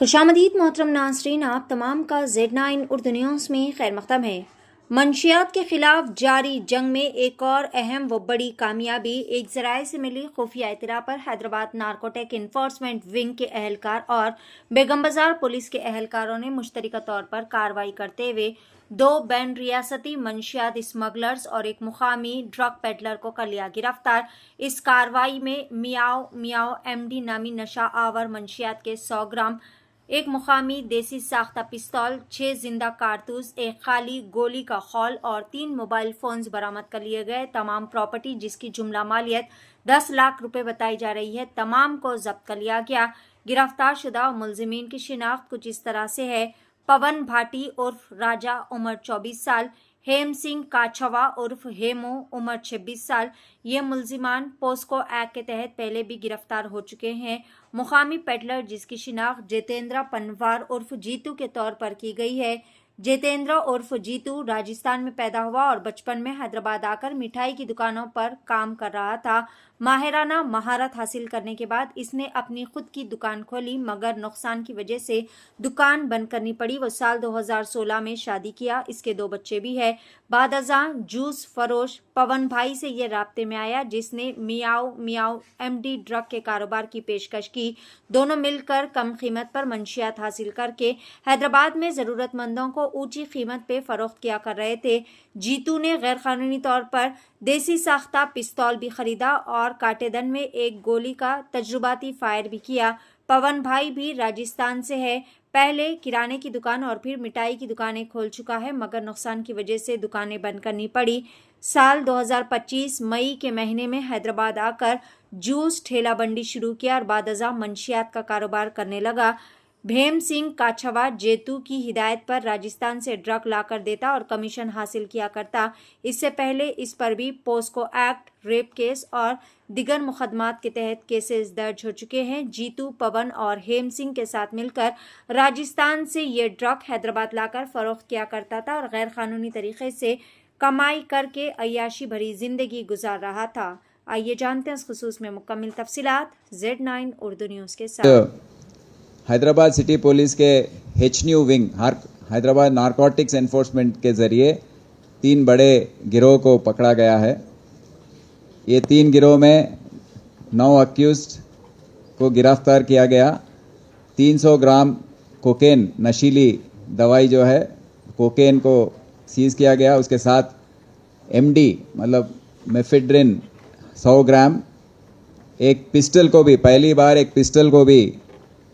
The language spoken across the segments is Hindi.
खुशामदीद मोहतरम नाज़रीन, आप तमाम का Z9 उर्दू न्यूज़ में खैर मक़दम है। मंशियात के खिलाफ जारी जंग में एक और अहम व बड़ी कामयाबी। एक ज़राए से मिली खुफिया इत्तला पर हैदराबाद नारकोटिक इन्फोर्समेंट विंग के अहलकार और बेगम बाजार पुलिस के अहलकारों ने मुश्तरका तौर पर कार्रवाई करते हुए 2 बैन रियासती मंशियात स्मगलर्स और एक मुकामी ड्रग पेडलर को कर लिया गिरफ्तार। इस कार्रवाई में मियाओ मियाओ MD नामी नशा आवर मंशियात के 100 ग्राम, एक मुकामी देसी साख्ता पिस्तौल, 6 जिंदा कारतूस, एक खाली गोली का खौल और 3 मोबाइल फोन्स बरामद कर लिए गए। तमाम प्रॉपर्टी जिसकी जुमला मालियत 10 लाख रुपए बताई जा रही है, तमाम को जब्त कर लिया गया। गिरफ्तार शुदा मुलजिमीन की शिनाख्त कुछ इस तरह से है। पवन भाटी उर्फ राजा, उम्र 24 साल। हेम सिंह काछवा उर्फ हेमो, उम्र 26 साल। ये मुलजिमान पोस्को एक्ट के तहत पहले भी गिरफ्तार हो चुके हैं। मुकामी पेडलर जिसकी शिनाख्त जितेंद्र पनवार उर्फ जीतू के तौर पर की गई है। जितेंद्र उर्फ जीतू राजस्थान में पैदा हुआ और बचपन में हैदराबाद आकर मिठाई की दुकानों पर काम कर रहा था। माहिराना महारत हासिल करने के बाद इसने अपनी खुद की दुकान खोली, मगर नुकसान की वजह से दुकान बंद करनी पड़ी। वो साल 2016 में शादी किया। इसके 2 बच्चे भी हैं। बाद अज़ां जूस फरोश पवन भाई से ये राब्ते में आया, जिसने मियाओ मियाओ MD ड्रग के कारोबार की पेशकश की। दोनों मिलकर कम कीमत पर मंशियात हासिल करके हैदराबाद में ज़रूरतमंदों को ऊंची कीमत पे फरोख्त किया कर रहे थे। जीतू ने गैर कानूनी तौर पर देसी साख्ता पिस्तौल भी खरीदा और काटेदन में एक गोली का तजुर्बाती फायर भी किया। पवन भाई भी राजस्थान से है। पहले किराने की दुकान और फिर मिठाई की दुकानें खोल चुका है, मगर नुकसान की वजह से दुकानें बंद करनी पड़ी। साल 2025 मई के महीने में हैदराबाद आकर जूस ठेला बंडी शुरू किया और बाद अज़ां मंशियात का कारोबार करने लगा। भेम सिंह काछवा जेतू की हिदायत पर राजस्थान से ड्रग लाकर देता और कमीशन हासिल किया करता। इससे पहले इस पर भी पोस्को एक्ट, रेप केस और दिगर मुकदमात के तहत केसेस दर्ज हो चुके हैं। जीतू, पवन और हेम सिंह के साथ मिलकर राजस्थान से ये ड्रग हैदराबाद लाकर फरोख्त किया करता था और गैर कानूनी तरीके से कमाई करके अय्याशी भरी जिंदगी गुजार रहा था। आइए जानते हैं इस खुसूस में मुकम्मल तफसीलात Z9 उर्दू न्यूज़ के साथ। हैदराबाद सिटी पुलिस के HNU wing Hyderabad narcotics enforcement के ज़रिए 3 बड़े गिरोह को पकड़ा गया है। ये 3 गिरोह में 9 अक्यूज्ड को गिरफ्तार किया गया। 300 ग्राम कोकेन नशीली दवाई जो है कोकेन को सीज किया गया। उसके साथ MD मतलब मेफेड्रिन 100 ग्राम, एक पिस्टल को भी पहली बार एक पिस्टल को भी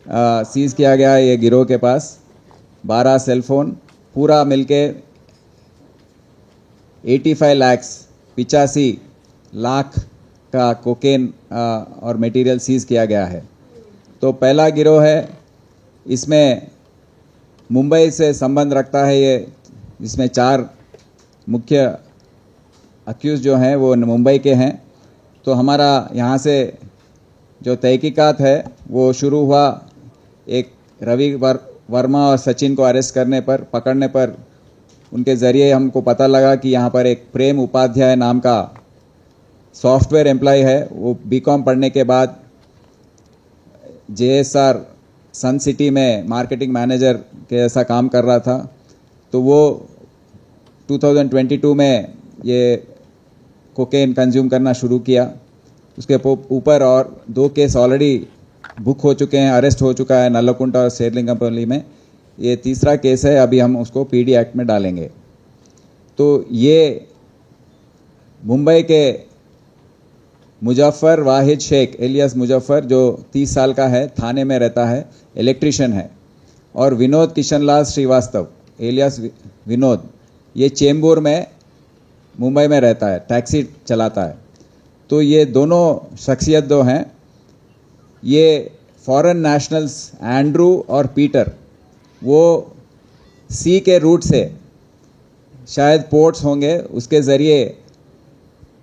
सीज किया गया। ये गिरोह के पास 12 सेलफोन, पूरा मिलके 85 लाख का कोकेन और मटेरियल सीज किया गया है। तो पहला गिरोह है, इसमें मुंबई से संबंध रखता है ये, जिसमें 4 मुख्य अक्यूज जो हैं वो मुंबई के हैं। तो हमारा यहाँ से जो तहकीकात है वो शुरू हुआ। एक रवि वर्मा और सचिन को अरेस्ट करने पर, पकड़ने पर उनके ज़रिए हमको पता लगा कि यहाँ पर एक प्रेम उपाध्याय नाम का सॉफ्टवेयर एम्प्लॉय है। वो BCom पढ़ने के बाद JSR सन सिटी में मार्केटिंग मैनेजर के ऐसा काम कर रहा था। तो वो 2022 में ये कोकेन कंज्यूम करना शुरू किया। उसके ऊपर और 2 केस ऑलरेडी बुक हो चुके हैं, अरेस्ट हो चुका है नल्लकुंटा और शेरलिंगमपल्ली में। ये तीसरा केस है, अभी हम उसको PD एक्ट में डालेंगे। तो ये मुंबई के मुजफ्फर वाहिद शेख एलियास मुजफ्फर, जो 30 साल का है, थाने में रहता है, इलेक्ट्रिशियन है। और विनोद किशनलाल श्रीवास्तव एलियास विनोद, ये चेंबूर में मुंबई में रहता है, टैक्सी चलाता है। तो ये दोनों शख्सियत जो हैं, ये फॉरेन नेशनल्स एंड्रू और पीटर, वो सी के रूट से शायद पोर्ट्स होंगे, उसके ज़रिए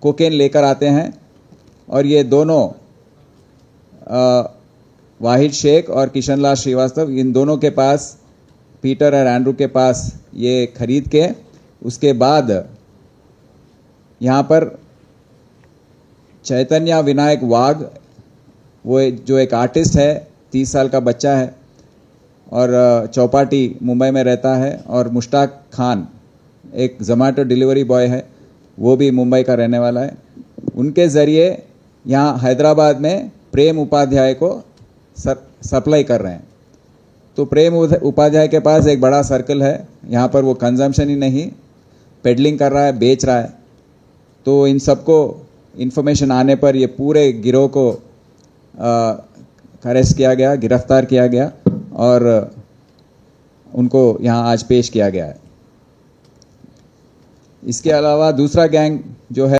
कोकेन लेकर आते हैं। और ये दोनों वाहिद शेख और किशनलाल श्रीवास्तव, इन दोनों के पास, पीटर और एंड्रू के पास ये खरीद के उसके बाद यहाँ पर चैतन्य विनायक वाघ, वो जो एक आर्टिस्ट है, 30 साल का बच्चा है, और चौपाटी मुंबई में रहता है, और मुश्ताक खान एक जोमेटो डिलीवरी बॉय है, वो भी मुंबई का रहने वाला है। उनके ज़रिए यहाँ हैदराबाद में प्रेम उपाध्याय को सप्लाई कर रहे हैं। तो प्रेम उपाध्याय के पास एक बड़ा सर्कल है, यहाँ पर वो कंजम्पशन ही नहीं, पेडलिंग कर रहा है, बेच रहा है। तो इन सबको इन्फॉर्मेशन आने पर ये पूरे गिरोह को अरेस्ट किया गया, गिरफ्तार किया गया और उनको यहाँ आज पेश किया गया है। इसके अलावा दूसरा गैंग जो है